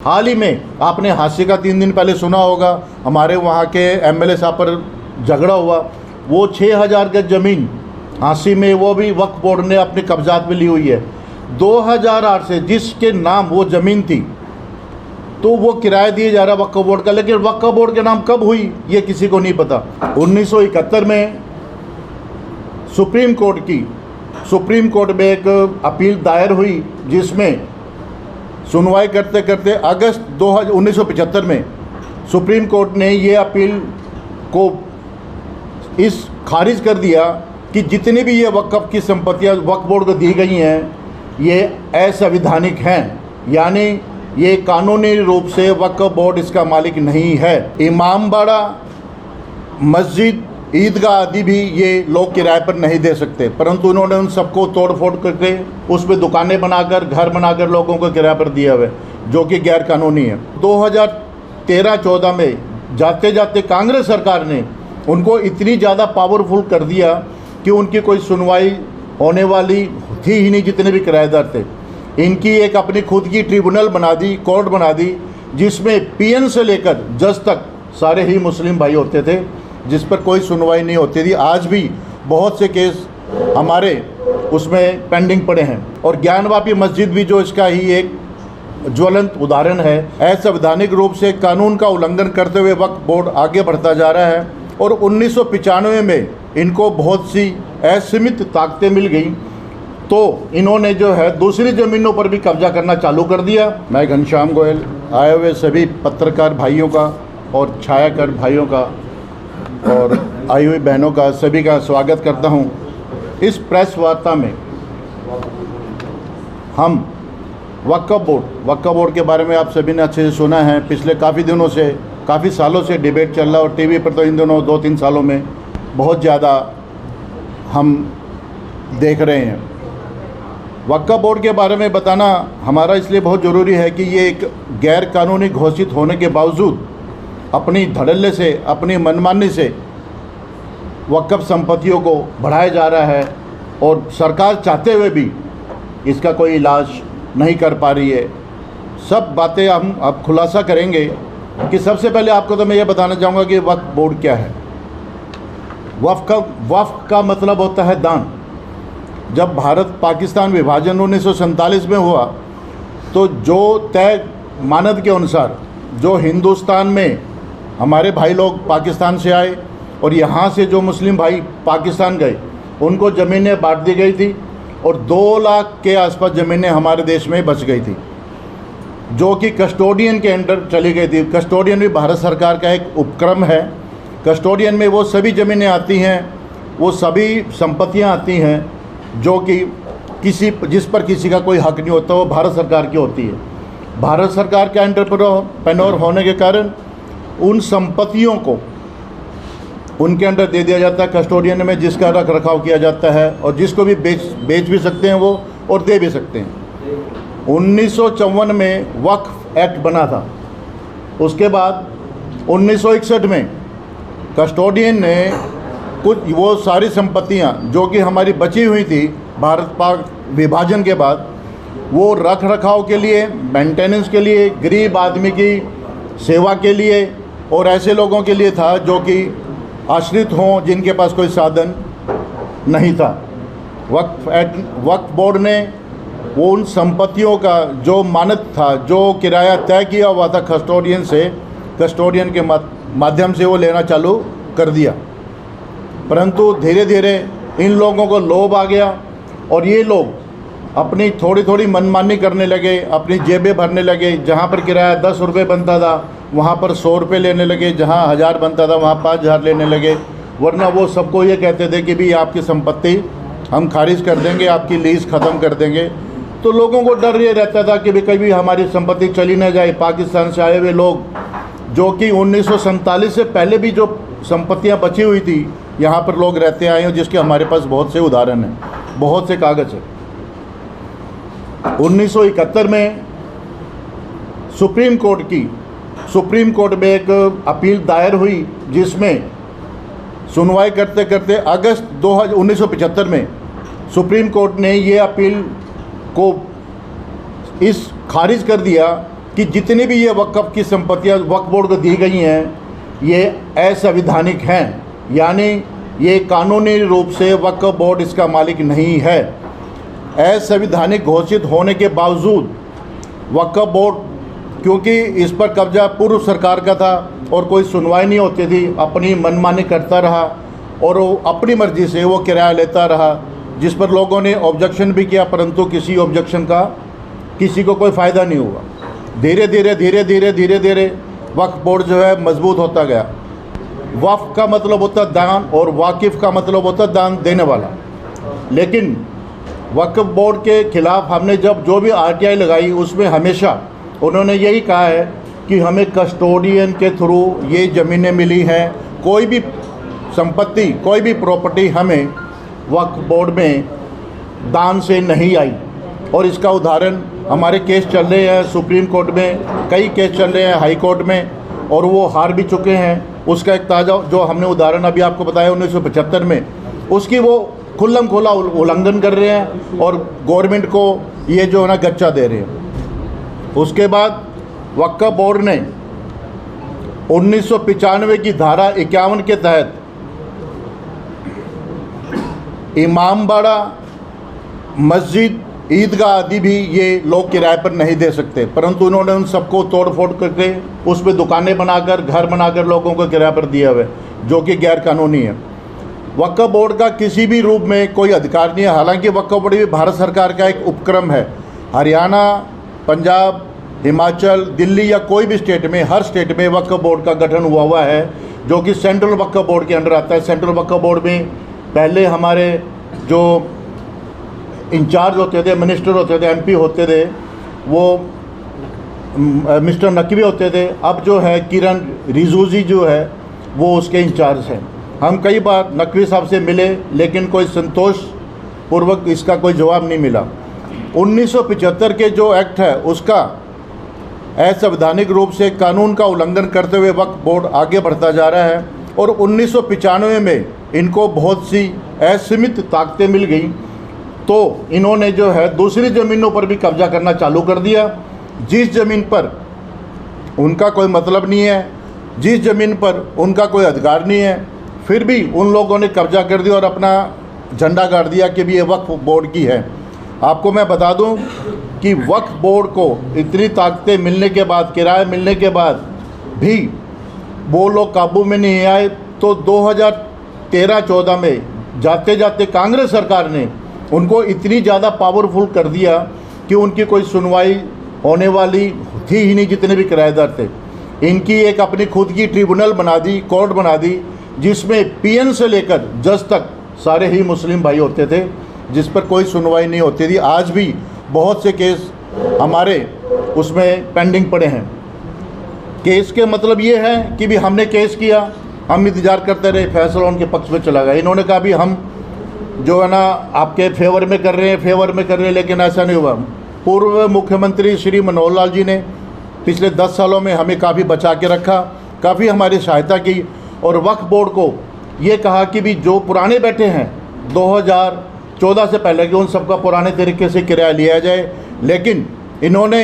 हाल ही में आपने हादसे का 3 दिन पहले सुना होगा, हमारे वहाँ के एमएलए साहब पर झगड़ा हुआ। वो 6000 गज ज़मीन हांसी में वो भी वक्फ बोर्ड ने अपने कब्जात में ली हुई है। 2008 से जिसके नाम वो ज़मीन थी तो वो किराया दिए जा रहा वक्फ बोर्ड का, लेकिन वक्फ बोर्ड के नाम कब हुई ये किसी को नहीं पता। 1971 में सुप्रीम कोर्ट में एक अपील दायर हुई, जिसमें सुनवाई करते करते अगस्त 1975 में सुप्रीम कोर्ट ने ये अपील को इस खारिज कर दिया कि जितनी भी ये वक्फ की संपत्तियां वक्फ बोर्ड को दी गई हैं ये असंवैधानिक हैं, यानी ये कानूनी रूप से वक्फ बोर्ड इसका मालिक नहीं है। इमामबाड़ा, मस्जिद, ईदगाह आदि भी ये लोग किराए पर नहीं दे सकते, परंतु उन्होंने उन सबको तोड़ फोड़ करके उसमें दुकानें बनाकर, घर बनाकर लोगों को किराए पर दिया हुआ है, जो कि गैर कानूनी है। 2013-14 में जाते जाते कांग्रेस सरकार ने उनको इतनी ज़्यादा पावरफुल कर दिया कि उनकी कोई सुनवाई होने वाली थी ही नहीं। जितने भी किराएदार थे, इनकी एक अपनी खुद की ट्रिब्यूनल बना दी, कोर्ट बना दी, जिसमें पीएन से लेकर जज तक सारे ही मुस्लिम भाई होते थे, जिस पर कोई सुनवाई नहीं होती थी। आज भी बहुत से केस हमारे उसमें पेंडिंग पड़े हैं। और ज्ञानवापी मस्जिद भी जो इसका ही एक ज्वलंत उदाहरण है। असंवैधानिक रूप से कानून का उल्लंघन करते हुए वक्फ बोर्ड आगे बढ़ता जा रहा है और 1995 में इनको बहुत सी असीमित ताकतें मिल गई, तो इन्होंने जो है दूसरी ज़मीनों पर भी कब्जा करना चालू कर दिया। मैं घनश्याम गोयल आए हुए सभी पत्रकार भाइयों का और छायाकर भाइयों का और आई हुई बहनों का सभी का स्वागत करता हूं। इस प्रेस वार्ता में हम वक्फ बोर्ड के बारे में आप सभी ने अच्छे से सुना है। पिछले काफ़ी दिनों से, काफ़ी सालों से डिबेट चल रहा है और टीवी पर तो इन दिनों 2-3 सालों में बहुत ज़्यादा हम देख रहे हैं। वक्फ बोर्ड के बारे में बताना हमारा इसलिए बहुत ज़रूरी है कि ये एक गैर कानूनी घोषित होने के बावजूद अपनी धड़ल्ले से, अपनी मनमानी से वक्फ संपत्तियों को बढ़ाया जा रहा है और सरकार चाहते हुए भी इसका कोई इलाज नहीं कर पा रही है। सब बातें हम अब खुलासा करेंगे कि सबसे पहले आपको तो मैं ये बताना चाहूँगा कि वक्फ बोर्ड क्या है। वक्फ का मतलब होता है दान। जब भारत पाकिस्तान विभाजन 1947 में हुआ तो जो तय मानद के अनुसार जो हिंदुस्तान में हमारे भाई लोग पाकिस्तान से आए और यहाँ से जो मुस्लिम भाई पाकिस्तान गए, उनको ज़मीनें बांट दी गई थी और 2 लाख के आसपास ज़मीनें हमारे देश में बच गई थी, जो कि कस्टोडियन के अंडर चली गई थी। कस्टोडियन भी भारत सरकार का एक उपक्रम है। कस्टोडियन में वो सभी ज़मीनें आती हैं, वो सभी संपत्तियाँ आती हैं जो कि जिस पर किसी का कोई हक नहीं होता, वो भारत सरकार की होती है। भारत सरकार के एंटरप्रेन्योर होने के कारण उन संपत्तियों को उनके अंडर दे दिया जाता है कस्टोडियन में, जिसका रख रखाव किया जाता है और जिसको भी बेच भी सकते हैं वो और दे भी सकते हैं। 1954 में वक्फ एक्ट बना था। उसके बाद 1961 में कस्टोडियन ने कुछ वो सारी संपत्तियां जो कि हमारी बची हुई थी भारत पाक विभाजन के बाद, वो रख रखाव के लिए, मेंटेनेंस के लिए, गरीब आदमी की सेवा के लिए और ऐसे लोगों के लिए था जो कि आश्रित हों, जिनके पास कोई साधन नहीं था। वक्फ बोर्ड ने वो उन संपत्तियों का जो मानद था, जो किराया तय किया हुआ था कस्टोडियन से, कस्टोडियन के माध्यम से वो लेना चालू कर दिया। परंतु धीरे धीरे इन लोगों को लोभ आ गया और ये लोग अपनी थोड़ी थोड़ी मनमानी करने लगे, अपनी जेबें भरने लगे। जहाँ पर किराया 10 रुपये बनता था वहाँ पर 100 रुपये लेने लगे, जहाँ 1000 बनता था वहाँ 5000 लेने लगे। वरना वो सबको ये कहते थे कि भी आपकी संपत्ति हम खारिज कर देंगे, आपकी लीज ख़त्म कर देंगे। तो लोगों को डर ये रहता था कि भी कभी हमारी संपत्ति चली न जाए। पाकिस्तान से आए हुए लोग, जो कि 1947 से पहले भी जो संपत्तियाँ बची हुई थी यहाँ पर लोग रहते आए हैं, जिसके हमारे पास बहुत से उदाहरण हैं, बहुत से कागज़ हैं। 1971 में सुप्रीम कोर्ट में एक अपील दायर हुई, जिसमें सुनवाई करते करते अगस्त 1975 में सुप्रीम कोर्ट ने ये अपील को इस खारिज कर दिया कि जितनी भी ये वक्फ की संपत्तियाँ वक्फ बोर्ड को दी गई हैं ये असंवैधानिक हैं, यानी ये कानूनी रूप से वक्फ बोर्ड इसका मालिक नहीं है। असंवैधानिक घोषित होने के बावजूद वक्फ बोर्ड, क्योंकि इस पर कब्जा पूर्व सरकार का था और कोई सुनवाई नहीं होती थी, अपनी मनमानी करता रहा और वो अपनी मर्ज़ी से वो किराया लेता रहा, जिस पर लोगों ने ऑब्जेक्शन भी किया, परंतु किसी ऑब्जेक्शन का किसी को कोई फ़ायदा नहीं हुआ। धीरे धीरे वक्फ बोर्ड जो है मजबूत होता गया। वक्फ का मतलब होता है दान और वाकिफ़ का मतलब होता है दान देने वाला। लेकिन वक्फ बोर्ड के ख़िलाफ़ हमने जब जो भी RTI लगाई उसमें हमेशा उन्होंने यही कहा है कि हमें कस्टोडियन के थ्रू ये ज़मीनें मिली हैं, कोई भी संपत्ति, कोई भी प्रॉपर्टी हमें वक्फ बोर्ड में दान से नहीं आई। और इसका उदाहरण हमारे केस चल रहे हैं सुप्रीम कोर्ट में, कई केस चल रहे हैं हाई कोर्ट में और वो हार भी चुके हैं। उसका एक ताज़ा जो हमने उदाहरण अभी आपको बताया 1975 में, उसकी वो खुल्लम खुला उल्लंघन कर रहे हैं और गवर्नमेंट को ये जो है ना गच्चा दे रहे हैं। उसके बाद वक्फ बोर्ड ने 1995 की धारा 51 के तहत इमामबाड़ा, मस्जिद, ईदगाह आदि भी ये लोग किराए पर नहीं दे सकते, परंतु उन्होंने उन सबको तोड़ फोड़ करके उस पर दुकानें बनाकर, घर बनाकर लोगों को किराए पर दिया हुआ है, जो कि गैर कानूनी है। वक्फ बोर्ड का किसी भी रूप में कोई अधिकार नहीं है। हालांकि वक्फ बोर्ड भी भारत सरकार का एक उपक्रम है। हरियाणा, पंजाब, हिमाचल, दिल्ली या कोई भी स्टेट में, हर स्टेट में वक्फ बोर्ड का गठन हुआ है, जो कि सेंट्रल वक्फ बोर्ड के अंडर आता है। सेंट्रल वक्फ बोर्ड में पहले हमारे जो इंचार्ज होते थे, मिनिस्टर होते थे, MP होते थे, वो मिस्टर नकवी होते थे। अब जो है किरण रिजिजू जो है वो उसके इंचार्ज हैं। हम कई बार नकवी साहब से मिले, लेकिन कोई संतोषपूर्वक इसका कोई जवाब नहीं मिला। 1975 के जो एक्ट है उसका असंवैधानिक रूप से कानून का उल्लंघन करते हुए वक्फ बोर्ड आगे बढ़ता जा रहा है और 1995 में इनको बहुत सी असीमित ताकतें मिल गई, तो इन्होंने जो है दूसरी ज़मीनों पर भी कब्जा करना चालू कर दिया। जिस ज़मीन पर उनका कोई मतलब नहीं है, जिस ज़मीन पर उनका कोई अधिकार नहीं है, फिर भी उन लोगों ने कब्जा कर दिया और अपना झंडा गाड़ दिया कि भी ये वक्फ बोर्ड की है। आपको मैं बता दूं कि वक्फ बोर्ड को इतनी ताकतें मिलने के बाद, किराया मिलने के बाद भी वो लोग काबू में नहीं आए, तो 2013-14 में जाते जाते कांग्रेस सरकार ने उनको इतनी ज़्यादा पावरफुल कर दिया कि उनकी कोई सुनवाई होने वाली थी ही नहीं। जितने भी किराएदार थे, इनकी एक अपनी खुद की ट्रिब्यूनल बना दी, कोर्ट बना दी, जिसमें PN से लेकर जज तक सारे ही मुस्लिम भाई होते थे, जिस पर कोई सुनवाई नहीं होती थी। आज भी बहुत से केस हमारे उसमें पेंडिंग पड़े हैं। केस के मतलब ये है कि भी हमने केस किया, हम इंतज़ार करते रहे, फैसला उनके पक्ष में चला गया। इन्होंने कहा भी हम जो है ना आपके फेवर में कर रहे हैं, लेकिन ऐसा नहीं हुआ। पूर्व मुख्यमंत्री श्री मनोहर लाल जी ने पिछले 10 सालों में हमें काफ़ी बचा के रखा, काफ़ी हमारी सहायता की और वक्फ बोर्ड को ये कहा कि भी जो पुराने बैठे हैं 2014 से पहले कि उन सबका पुराने तरीके से किराया लिया जाए, लेकिन इन्होंने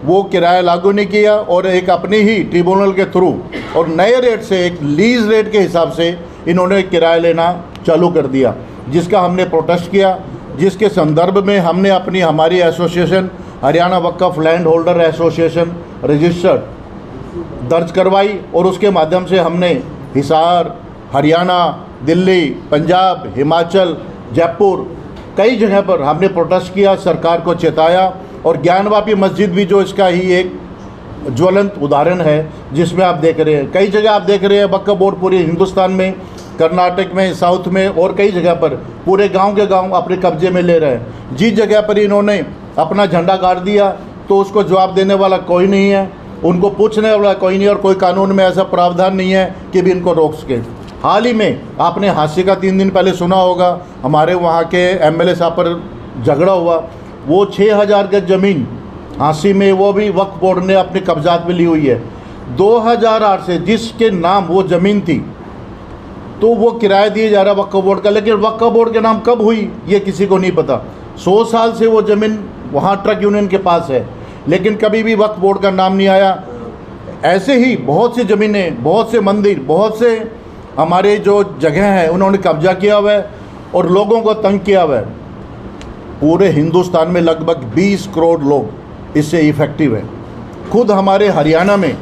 वो किराया लागू नहीं किया और एक अपनी ही ट्रिब्यूनल के थ्रू और नए रेट से, एक लीज रेट के हिसाब से इन्होंने किराया लेना चालू कर दिया, जिसका हमने प्रोटेस्ट किया, जिसके संदर्भ में हमने हमारी एसोसिएशन हरियाणा वक्फ लैंड होल्डर एसोसिएशन रजिस्टर्ड दर्ज करवाई और उसके माध्यम से हमने हिसार, हरियाणा, दिल्ली, पंजाब, हिमाचल, जयपुर कई जगह पर हमने प्रोटेस्ट किया, सरकार को चेताया। और ज्ञानवापी मस्जिद भी जो इसका ही एक ज्वलंत उदाहरण है, जिसमें आप देख रहे हैं कई जगह आप देख रहे हैं वक्फ बोर्ड पूरे हिंदुस्तान में, कर्नाटक में, साउथ में और कई जगह पर पूरे गांव के गांव अपने कब्जे में ले रहे हैं। जिस जगह पर इन्होंने अपना झंडा गाड़ दिया तो उसको जवाब देने वाला कोई नहीं है, उनको पूछने वाला कोई नहीं और कोई कानून में ऐसा प्रावधान नहीं है कि भी इनको रोक सके। हाल ही में आपने हादसे का 3 दिन पहले सुना होगा, हमारे वहाँ के MLA साहब पर झगड़ा हुआ, वो 6000 गज ज़मीन हांसी में वो भी वक्फ बोर्ड ने अपने कब्जात में ली हुई है। 2008 से जिसके नाम वो ज़मीन थी तो वो किराया दिया जा रहा वक्फ बोर्ड का, लेकिन वक्फ बोर्ड के नाम कब हुई ये किसी को नहीं पता। 100 साल से वो ज़मीन वहाँ ट्रक यूनियन के पास है, लेकिन कभी भी वक्फ बोर्ड का नाम नहीं आया। ऐसे ही बहुत सी ज़मीनें, बहुत से मंदिर, बहुत से हमारे जो जगह हैं उन्होंने कब्जा किया हुआ है और लोगों को तंग किया हुआ है। पूरे हिंदुस्तान में लगभग 20 करोड़ लोग इससे इफ़ेक्टिव हैं। खुद हमारे हरियाणा में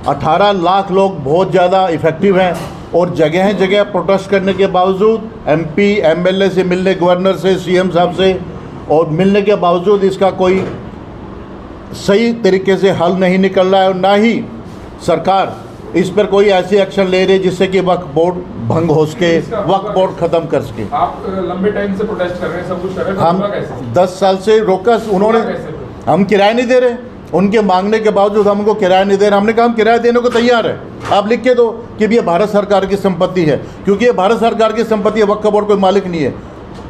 18 लाख लोग बहुत ज़्यादा इफ़ेक्टिव हैं और जगह जगह प्रोटेस्ट करने के बावजूद MP MLA से मिलने, गवर्नर से, CM साहब से और मिलने के बावजूद इसका कोई सही तरीके से हल नहीं निकल रहा है और ना ही सरकार इस पर कोई ऐसी एक्शन ले रही है जिससे कि वक्फ बोर्ड भंग हो सके, वक्फ बोर्ड ख़त्म कर सके। आप लंबे टाइम से प्रोटेस्ट कर रहे हैं, सब कुछ कर रहे हैं, हम 10 साल से रोका, उन्होंने, हम किराया नहीं दे रहे, उनके मांगने के बावजूद हम उनको किराया नहीं दे रहे। हमने कहा हम किराया देने को तैयार है, आप लिख के दो कि ये भारत सरकार की संपत्ति है, क्योंकि ये भारत सरकार की संपत्ति है, वक्फ बोर्ड कोई मालिक नहीं है।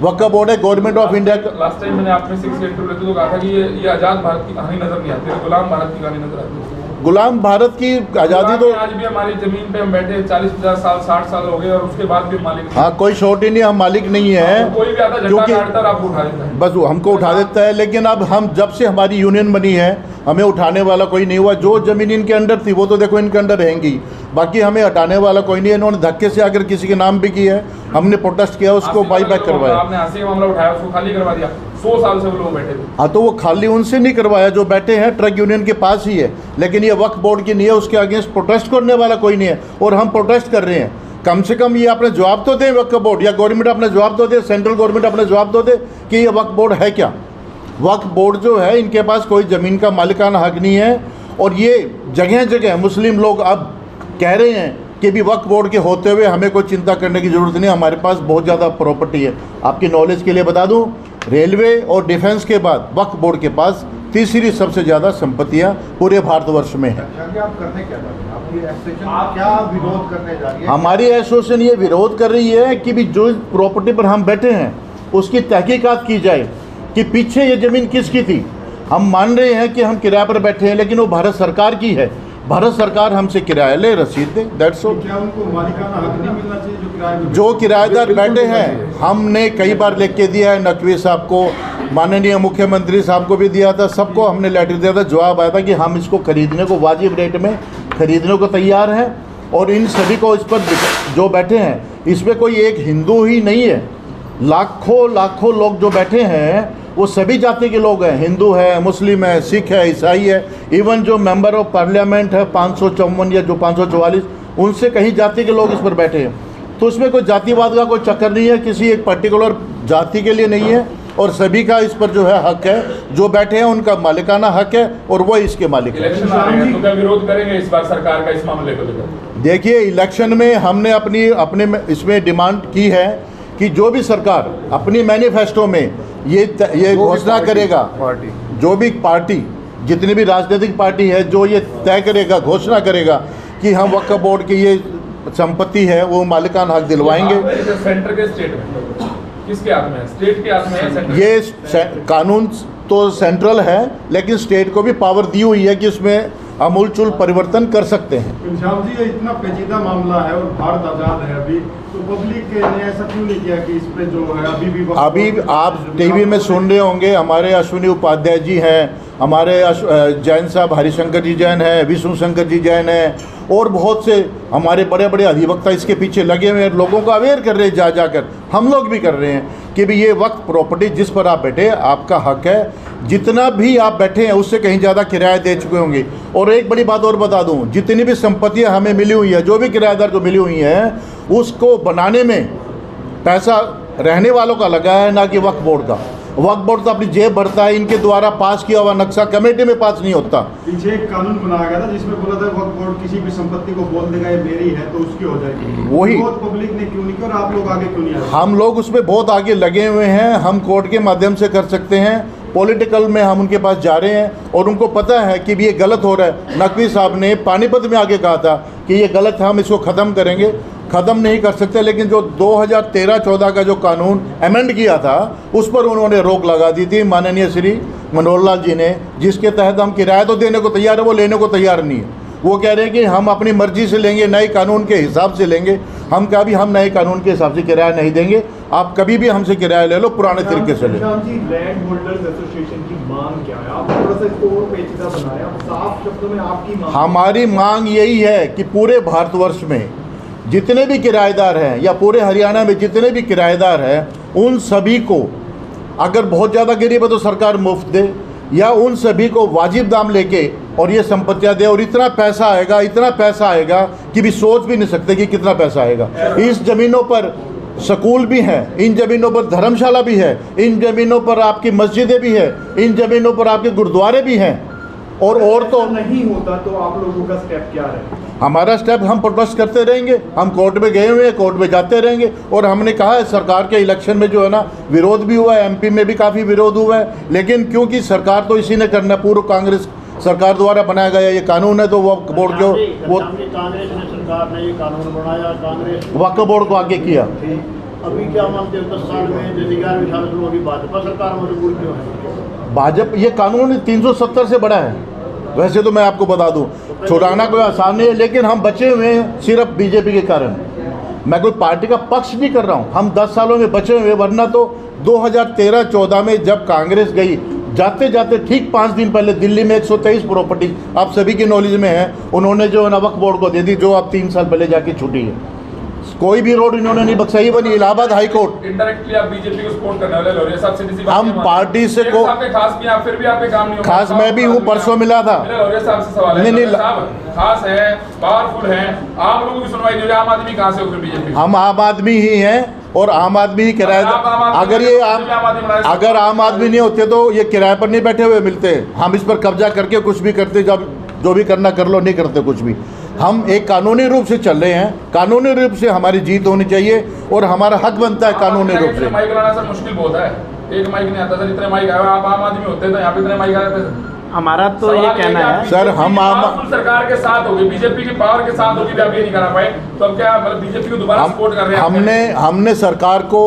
वक्फ बोर्ड है गवर्नमेंट ऑफ इंडिया का। लास्ट टाइम मैंने आपने 6 इंटरव्यू लेते तो कहा था कि ये आज़ाद भारत की कहानी नजर नहीं आती, गुलाम भारत की कहानी नजर आती है। गुलाम भारत की आज़ादी तो आज भी हमारी ज़मीन पे हम बैठे 40-50 साल 60 साल हो गए और उसके बाद भी मालिक, हाँ कोई शॉर्ट ही नहीं, हम मालिक नहीं है। कोई भी आता झंडा गाड़ता और आपको उठा देता है, बस वो हमको उठा देता है। लेकिन अब हम जब से हमारी यूनियन बनी है हमें उठाने वाला कोई नहीं हुआ। जो ज़मीन इनके अंडर थी वो तो देखो इनके अंडर रहेंगी, बाकी हमें हटाने वाला कोई नहीं है। इन्होंने धक्के से अगर किसी के नाम भी किया है, हमने प्रोटेस्ट किया, उसको बाईबैक करवाया। आपने हांसी का मामला उठाया, उसको खाली करवा दिया। 100 साल से वो लोग बैठे थे। हाँ तो वो खाली उनसे नहीं करवाया जो बैठे हैं, ट्रक यूनियन के पास ही है, लेकिन ये वक्फ बोर्ड की नहीं है, उसके अगेंस्ट प्रोटेस्ट करने वाला कोई नहीं है और हम प्रोटेस्ट कर रहे हैं। कम से कम ये अपना जवाब तो दें वक्फ बोर्ड, या गवर्नमेंट अपना जवाब तो दे, सेंट्रल गवर्नमेंट अपना जवाब तो दे कि ये वक्फ बोर्ड है क्या। वक्फ बोर्ड जो है इनके पास कोई ज़मीन का मालिकाना हक नहीं है और ये जगह जगह मुस्लिम लोग अब कह रहे हैं कि भी वक्फ बोर्ड के होते हुए हमें कोई चिंता करने की ज़रूरत नहीं, हमारे पास बहुत ज़्यादा प्रॉपर्टी है। आपकी नॉलेज के लिए बता दूं, रेलवे और डिफेंस के बाद वक्फ बोर्ड के पास तीसरी सबसे ज़्यादा संपत्तियां पूरे भारतवर्ष में हैं। आप करने क्या जा रहे हैं? आप ये एसोसिएशन क्या विरोध करने जा रही है? हमारी एसोसिएशन ये विरोध कर रही है कि भी जो प्रॉपर्टी पर हम बैठे हैं उसकी तहकीकात की जाए कि पीछे ये ज़मीन किसकी थी। हम मान रहे हैं कि हम किराए पर बैठे हैं, लेकिन वो भारत सरकार की है, भारत सरकार हमसे किराया ले, रसीद दे, दैट्स ऑल। क्या उनको मालिकाना हक नहीं मिलना चाहिए जो किराए में जो किराएदार बैठे हैं? हमने कई बार लिख के दिया है, नकवी साहब को, माननीय मुख्यमंत्री साहब को भी दिया था, सबको हमने लेटर दिया था। जवाब आया था कि हम इसको खरीदने को वाजिब रेट में खरीदने को तैयार हैं और इन सभी को इस पर जो बैठे हैं इसमें कोई एक हिंदू ही नहीं है, लाखों लाखों लोग जो बैठे हैं वो सभी जाति के लोग हैं, हिंदू है, मुस्लिम है, सिख है, ईसाई है, इवन जो मेंबर ऑफ पार्लियामेंट है 554 या जो 544, उनसे कहीं जाति के लोग इस पर बैठे हैं। तो उसमें कोई जातिवाद का कोई चक्कर नहीं है, किसी एक पर्टिकुलर जाति के लिए नहीं है और सभी का इस पर जो है हक है, जो बैठे हैं उनका मालिकाना हक है और वो इसके मालिक है। इलेक्शन आ रहे हैं तो क्या विरोध करेंगे इस बार सरकार का इस मामले को लेकर? देखिए, इलेक्शन में हमने अपने इसमें डिमांड की है कि जो भी सरकार अपनी मैनिफेस्टो में ये घोषणा करेगा, जो भी पार्टी, जितनी भी राजनीतिक पार्टी है, जो ये तय करेगा, घोषणा करेगा कि हम वक्फ बोर्ड की ये संपत्ति है वो मालिकाना हक दिलवाएंगे। सेंटर के स्टेट में किसके हाथ में है? स्टेट के हाथ में है सेंटर? ये कानून तो सेंट्रल है, लेकिन स्टेट को भी पावर दी हुई है कि उसमें अमूलचूल परिवर्तन कर सकते हैं। पंजाब जी, ये इतना पेचीदा मामला है और भारत आज़ाद है अभी, तो पब्लिक ने ऐसा क्यों नहीं किया कि इस पे जो है अभी आप टीवी में सुन रहे होंगे, हमारे अश्विनी उपाध्याय जी हैं, हमारे जैन साहब हरिशंकर जी जैन हैं, विष्णु शंकर जी जैन हैं और बहुत से हमारे बड़े बड़े अधिवक्ता इसके पीछे लगे हुए हैं, लोगों को अवेयर कर रहे हैं जाकर। हम लोग भी कर रहे हैं कि भी ये वक्त प्रॉपर्टी जिस पर आप बैठे आपका हक है, जितना भी आप बैठे हैं उससे कहीं ज़्यादा किराया दे चुके होंगे। और एक बड़ी बात और बता दूं, जितनी भी संपत्तियां हमें मिली हुई है, जो भी किराएदार को मिली हुई हैं, उसको बनाने में पैसा रहने वालों का लगा है, ना कि वक्फ बोर्ड का। वक्फ बोर्ड तो अपनी जेब भरता है, इनके द्वारा पास किया हुआ नक्शा कमेटी में पास नहीं होता। पीछे एक कानून बनाया गया था जिसमें बोला था वक्फ बोर्ड किसी भी संपत्ति को बोल देगा ये मेरी है तो उसकी हो जाएगी, वही बहुत पब्लिक ने क्यों नहीं किया और आप लोग आगे क्यों नहीं आए? हम लोग उसमें बहुत आगे लगे हुए हैं, हम कोर्ट के माध्यम से कर सकते हैं, पॉलिटिकल में हम उनके पास जा रहे हैं और उनको पता है कि भी ये गलत हो रहा है। नकवी साहब ने पानीपत में आके कहा था कि ये गलत है, हम इसको ख़त्म करेंगे। ख़त्म नहीं कर सकते, लेकिन जो 2013-14 का जो कानून अमेंड किया था उस पर उन्होंने रोक लगा दी थी माननीय श्री मनोहर लाल जी ने, जिसके तहत हम किराया तो देने को तैयार है, वो लेने को तैयार नहीं है। वो कह रहे हैं कि हम अपनी मर्जी से लेंगे, नए कानून के हिसाब से लेंगे। हम कहा भी हम नए कानून के हिसाब से किराया नहीं देंगे, आप कभी भी हमसे किराया ले लो, पुराने तरीके से ले लो। जी, लैंड होल्डर्स एसोसिएशन की मांग क्या है? आप थोड़ा सा इसको और पेचीदा बनाया, साफ शब्दों में आपकी मांग। हमारी मांग यही है कि पूरे भारतवर्ष में जितने भी किराएदार हैं या पूरे हरियाणा में जितने भी किराएदार हैं, उन सभी को अगर बहुत ज़्यादा गरीब है तो सरकार मुफ्त दे, या उन सभी को वाजिब दाम लेके और ये संपत्तियां दे। और इतना पैसा आएगा कि भी सोच भी नहीं सकते कि कितना पैसा आएगा। इस ज़मीनों पर स्कूल भी हैं, इन ज़मीनों पर धर्मशाला भी है, इन ज़मीनों पर आपकी मस्जिदें भी है, इन ज़मीनों पर आपके गुरुद्वारे भी हैं। और तो नहीं होता तो आप लोगों का स्टेप क्या है? हमारा स्टेप, हम प्रोटेस्ट करते रहेंगे, हम कोर्ट में गए हुए हैं, कोर्ट में जाते रहेंगे। और हमने कहा है सरकार के इलेक्शन में जो है ना विरोध भी हुआ है, एमपी में भी काफ़ी विरोध हुआ है, लेकिन क्योंकि सरकार तो इसी ने करना, पूर्व कांग्रेस सरकार द्वारा बनाया गया ये कानून है, तो वक्फ बोर्ड को वो कांग्रेस ने सरकार ने ये कानून बनाया, कांग्रेस वक्फ बोर्ड को आगे किया। अभी क्या मानते हो 10 साल में जैसे 11वीं साल में होगी भाजपा सरकार मजबूर क्यों है? भाजपा ये कानून 370 से बड़ा है। वैसे तो मैं आपको बता दूं छुड़ाना कोई आसान नहीं है, लेकिन हम बचे हुए हैं सिर्फ बीजेपी के कारण। मैं कोई पार्टी का पक्ष नहीं कर रहा हूं, हम 10 सालों में बचे हुए, वरना तो 2013-14 में जब कांग्रेस गई, जाते जाते ठीक 5 दिन पहले दिल्ली में 123 प्रॉपर्टी आप सभी की नॉलेज में है, उन्होंने जो है ना वक्फ बोर्ड को दे दी, जो अब 3 साल पहले जाके छूटी है। कोई भी रोड इन्होंने नहीं बक्साई बनी। इलाहाबाद हाई कोर्ट इनडायरेक्टली आप बीजेपी को सपोर्ट करने वाले लोरिया साहब, सीधी सी बात हम है। पार्टी से को आपके खास भी आप फिर भी आपके काम नहीं होगा। खास मैं भी हूँ, परसों मिला था। मेरा लोरिया साहब से सवाल है, नहीं, लोरिया साहब खास है, पावरफुल है, आप लोगों की सुनवाई नहीं हो रही, आम आदमी कहाँ से हो फिर बीजेपी? हम आम आदमी ही हैं और आम आदमी ही किराए, अगर आम आदमी नहीं होते तो ये किराए पर नहीं बैठे हुए मिलते। हम इस पर कब्जा करके कुछ भी करते, जब जो भी करना कर लो, नहीं करते कुछ भी। हम एक कानूनी रूप से चल रहे हैं, कानूनी रूप से हमारी जीत होनी चाहिए और हमारा हक बनता है कानूनी रूप से। माइक लाना सर मुश्किल बहुत है, एक माइक नहीं आता सर, इतने माइक आए, आप आम आदमी होते तो यहाँ पे इतने माइक आ जाते सर। हमारा तो ये कहना है सर, हम सरकार के साथ होगी, बीजेपी की पावर के साथ होगी, आप ये नहीं करा पाए, तो अब क्या मतलब बीजेपी को दोबारा सपोर्ट कर रहे हैं? हमने सरकार को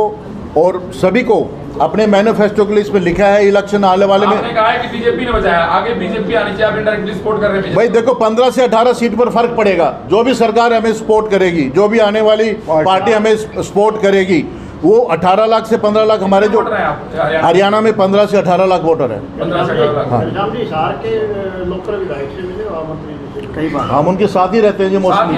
और सभी को अपने मैनिफेस्टो के लिए इसमें लिखा है, इलेक्शन आने वाले में आपने कहा है कि बीजेपी ने बचाया, आगे बीजेपी आनी चाहिए, आप इनडायरेक्टली सपोर्ट कर रहे हैं। भाई देखो 15 से 18 सीट पर फर्क पड़ेगा। जो भी सरकार हमें सपोर्ट करेगी, जो भी आने वाली पार्टी हमें सपोर्ट करेगी, वो 18 लाख से 15 लाख हमारे जो हरियाणा में 15 से 18 लाख वोटर है। 15 से 18 लाख। हिसार के लोकल विधायक से मिले मंत्री जी से कई बार, हम उनके साथ ही रहते हैं जी मोस्टली।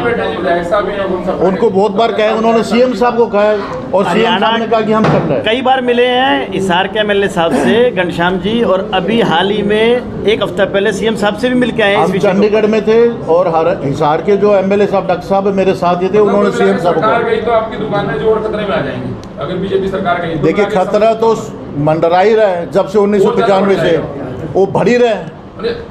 उनको बहुत बार कहा है, उन्होंने सीएम साहब को कहा है और सीएम साहब ने कहा कि हम कर रहे हैं। कई बार मिले हैं हिसार के एमएलए साहब से, घनश्याम जी, और अभी हाल ही में एक हफ्ता पहले सीएम साहब से भी मिल के आए हैं। हम चंडीगढ़ में थे और हिसार के जो एमएलए साहब डॉक्टर साहब मेरे साथ ही थे, उन्होंने सीएम साहब को सरकार गई तो आपकी दुकान में जोड़ खतरे में आ जाएंगी अगर बीजेपी सरकार गई। देखिए खतरा तो मंडरा ही रहा है जब से 1995 से, वो बढ़ ही रहे हैं।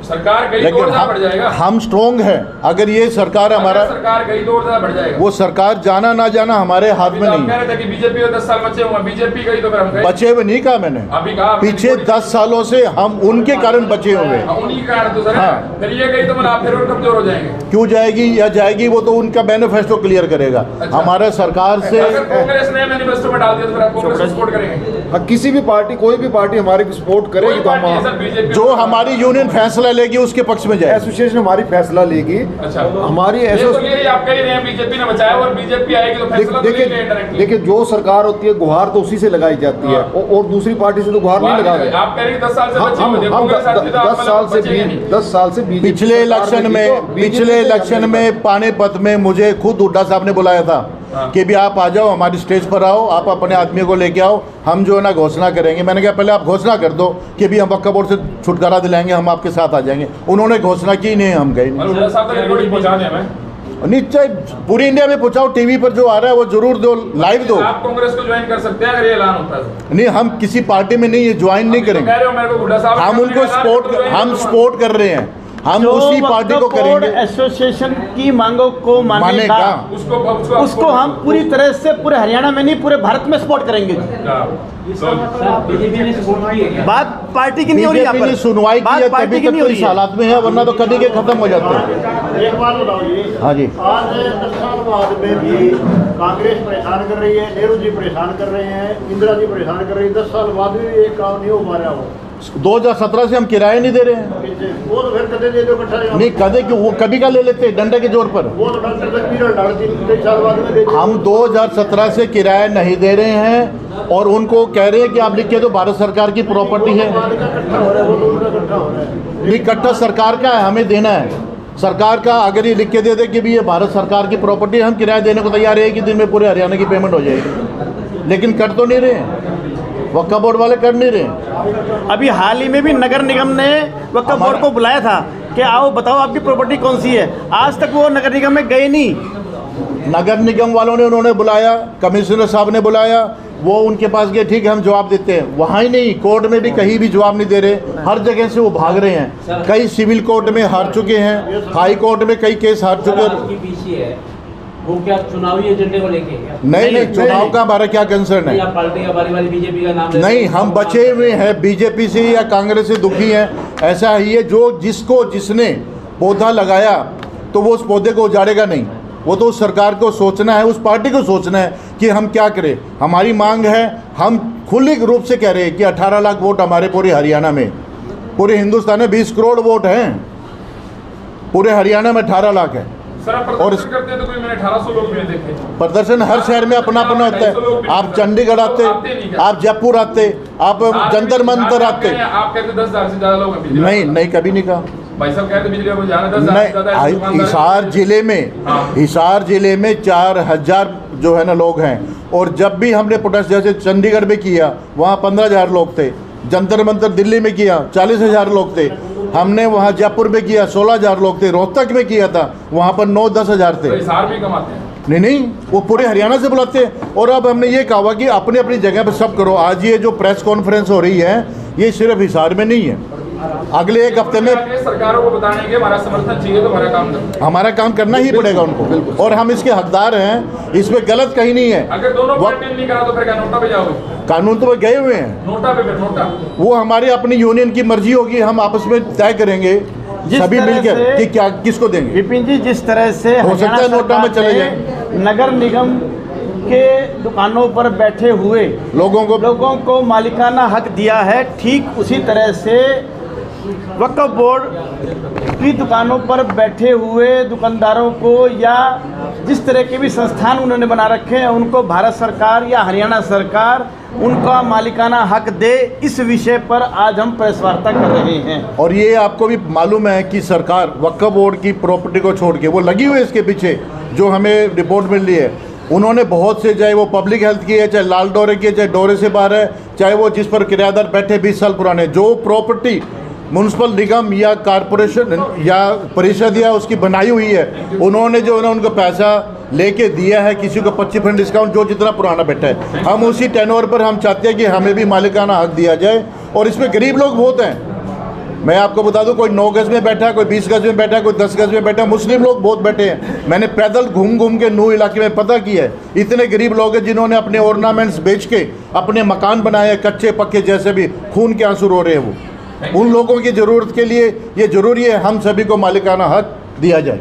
सरकार गई तो लेकिन बढ़ जाएगा। हम स्ट्रोंग हैं। अगर ये सरकार हमारा, सरकार गई तो बढ़ जाएगा। वो सरकार जाना ना जाना हमारे हाथ में नहीं। कह रहे थे कि बीजेपी को 10 साल बचे हुए, बीजेपी गई तो फिर हम गए। बचे हुए नहीं कहा मैंने, अभी कहा पीछे 10 सालों से हम उनके कारण बचे हुए हैं। उन्हीं के कारण तो सर। हाँ। फिर ये गई तो मतलब आप फिर और कमजोर हो जाएंगे। क्यों जाएगी या जाएगी, वो तो उनका मैनिफेस्टो क्लियर करेगा। अच्छा। हमारे सरकार से अगर कांग्रेस ने मैनिफेस्टो में डाल दिया तो फिर आप कांग्रेस को सपोर्ट करेंगे? किसी भी पार्टी, कोई भी पार्टी हमारी सपोर्ट करेगी तो हम, जो हमारी यूनियन फैसला लेगी उसके पक्ष में जाए। एसोसिएशन हमारी फैसला लेगी। अच्छा, हमारी ये तो ये आप कह रहे हैं बीजेपी ने बचाया और बीजेपी आएगी तो फैसला तो लेंगे indirectly। देखिए जो सरकार होती है गुहार तो उसी से लगाई जाती है और दूसरी पार्टी से तो गुहार नहीं लगा रहे। आप कह रहे हैं 10 साल से बचे हुए थे, हम कांग्रेस साथी तो आप 10 साल से बचे ही नहीं। 10 साल से बीजेपी पिछले इलेक्शन में पानीपत में मुझे खुद हुड्डा साहब ने बुलाया था कि भी आप आ जाओ, हमारी स्टेज पर आओ, आप अपने आदमी को लेके आओ, हम जो है ना घोषणा करेंगे। मैंने कहा पहले आप घोषणा कर दो कि भी हम वक्फ बोर्ड से छुटकारा दिलाएंगे, हम आपके साथ आ जाएंगे। उन्होंने घोषणा की नहीं, हम गए नहीं। चाहे पूरी इंडिया में पहुंचाओ, टीवी पर जो आ रहा है वो जरूर दो, लाइव दो। आप कांग्रेस को ज्वाइन कर सकते हैं अगर ये ऐलान होता है। नहीं, हम किसी पार्टी में नहीं, ये ज्वाइन नहीं करेंगे। हम उनको सपोर्ट कर रहे हैं, हम उसी पार्टी को करेंगे। एसोसिएशन की मांगों को मानेगा, उसको हम पूरी तरह से पूरे हरियाणा में नहीं पूरे भारत में सपोर्ट करेंगे। बात पार्टी की नहीं हो रही है, बीजेपी ने सुनवाई की है तभी तक तो इस हालात में है, वरना तो कभी के खत्म हो जाते हैं। एक बात बताओ जी, हाँ जी, आज 10 साल बाद में भी कांग्रेस परेशान कर रही है, नेहरू जी परेशान कर रहे हैं, इंदिरा जी परेशान कर रही है, 10 साल बाद भी एक काम नहीं हो पा रहा हो। 2017 से हम किराया नहीं दे रहे हैं। वो तो फिर कदे दे दो इकट्ठा नहीं कदे क्यों, वो कभी का ले लेते हैं डंडे के जोर पर। वो तो डॉक्टर का पीरियड डाल 3 साल बाद में दे दो। हम 2017 से किराया नहीं दे रहे हैं और उनको कह रहे हैं कि आप लिख के दो भारत सरकार की प्रॉपर्टी है। इकट्ठा हो रहा है, वो तो उनका इकट्ठा हो रहा है। नहीं इकट्ठा सरकार का है, हमें देना है। सरकार का अगर ये लिख के दे दे कि भी ये भारत सरकार की प्रॉपर्टी है, हम किराया देने को तैयार है कि दिन में पूरे हरियाणा की पेमेंट हो जाएगी, लेकिन कर तो नहीं रहे हैं, वक्फ बोर्ड वाले कर नहीं रहे। अभी हाल ही में भी नगर निगम ने वक्फ बोर्ड को बुलाया था कि आओ बताओ आपकी प्रॉपर्टी कौन सी है, आज तक वो नगर निगम में गए नहीं। नगर निगम वालों ने उन्होंने बुलाया, कमिश्नर साहब ने बुलाया, वो उनके पास गए, ठीक है हम जवाब देते हैं, वहाँ ही नहीं, कोर्ट में भी कहीं भी जवाब नहीं दे रहे, हर जगह से वो भाग रहे हैं। कई सिविल कोर्ट में हार चुके हैं, हाई कोर्ट में कई केस हार चुके हैं। वो क्या चुनावी एजेंडे को लेके? नहीं, चुनाव का हमारा क्या कंसर्न है? पार्टी का बारी बीजेपी का नाम नहीं, हम बचे हुए हैं, बीजेपी से या कांग्रेस से दुखी हैं, ऐसा ही है। जो जिसने पौधा लगाया तो वो उस पौधे को उजाड़ेगा नहीं, वो तो उस सरकार को सोचना है, उस पार्टी को सोचना है कि हम क्या करें। हमारी मांग है, हम खुले रूप से कह रहे हैं कि 18 लाख वोट हमारे पूरे हरियाणा में, पूरे हिंदुस्तान में 20 करोड़ वोट हैं, पूरे हरियाणा में 18 लाख है। सर आप प्रदर्शन करते तो कोई मैंने 1800 लोग भी देखे। प्रदर्शन हर शहर में अपना अपना होता है। आप चंडीगढ़ आते, आप जयपुर आते, आप जंतर मंतर आते। आप कहते 10,000 से ज्यादा लोग हैं। नहीं कभी नहीं कहा भाई साहब, कहते बिजली को जाना 10,000 से ज्यादा। नहीं, हिसार जिले में 4,000 जो है ना लोग हैं, और जब भी हमने प्रोटेस्ट जैसे चंडीगढ़ में किया वहाँ 15,000 लोग थे, जंतर मंतर दिल्ली में किया 40,000 लोग थे, हमने वहाँ जयपुर में किया 16,000 लोग थे, रोहतक में किया था वहाँ पर 9-10 हज़ार थे। तो हिसार भी कमाते हैं। नहीं, वो पूरे हरियाणा से बुलाते हैं। और अब हमने ये कहा कि अपनी अपनी जगह पर सब करो। आज ये जो प्रेस कॉन्फ्रेंस हो रही है ये सिर्फ हिसार में नहीं है, अगले एक हफ्ते में सरकारों को बताने के हमारा समर्थन चाहिए तो हमारा काम करना ही पड़ेगा उनको, और हम इसके हकदार हैं, इसमें गलत कहीं नहीं है। अगर दोनों पार्टी नहीं करा तो फिर क्या नोटा पे जाओगे? कानून तो गए हुए हैं, नोटा पे, फिर नोटा वो हमारे अपनी यूनियन की मर्जी होगी, हम आपस में तय करेंगे सभी मिलकर कि क्या किसको देंगे। विपिन जी, जिस तरह से हो सकता है नोटा में चले जाए, नगर निगम के दुकानों पर बैठे हुए लोगों को मालिकाना हक दिया है, ठीक उसी तरह से वक्फ बोर्ड की दुकानों पर बैठे हुए दुकानदारों को या जिस तरह के भी संस्थान उन्होंने बना रखे हैं उनको भारत सरकार या हरियाणा सरकार उनका मालिकाना हक दे, इस विषय पर आज हम प्रेस वार्ता कर रहे हैं। और ये आपको भी मालूम है कि सरकार वक्फ बोर्ड की प्रॉपर्टी को छोड़ के वो लगी हुई है इसके पीछे, जो हमें रिपोर्ट मिल रही है, उन्होंने बहुत से, चाहे वो पब्लिक हेल्थ की है, चाहे लाल डोरे की है, चाहे डोरे से बाहर है, चाहे वो जिस पर किराएदार बैठे 20 साल पुराने, जो प्रॉपर्टी म्यूनसिपल निगम या कारपोरेशन या परिषद या उसकी बनाई हुई है, उन्होंने जो है उनको पैसा लेके दिया है, किसी को 25% डिस्काउंट जो जितना पुराना बैठा है, हम उसी टेनोर पर हम चाहते हैं कि हमें भी मालिकाना हक दिया जाए। और इसमें गरीब लोग बहुत हैं, मैं आपको बता दूं, कोई 9 गज में बैठा है, कोई 20 गज में बैठा है, कोई 10 गज में बैठा है, मुस्लिम लोग बहुत बैठे हैं। मैंने पैदल घूम के नूह इलाके में पता किया है, इतने गरीब लोग हैं जिन्होंने अपने ऑर्नामेंट्स बेच के अपने मकान बनाए, कच्चे पक्के, जैसे भी खून के आंसू रो रहे हैं वो। उन लोगों की ज़रूरत के लिए ये ज़रूरी है हम सभी को मालिकाना हक दिया जाए।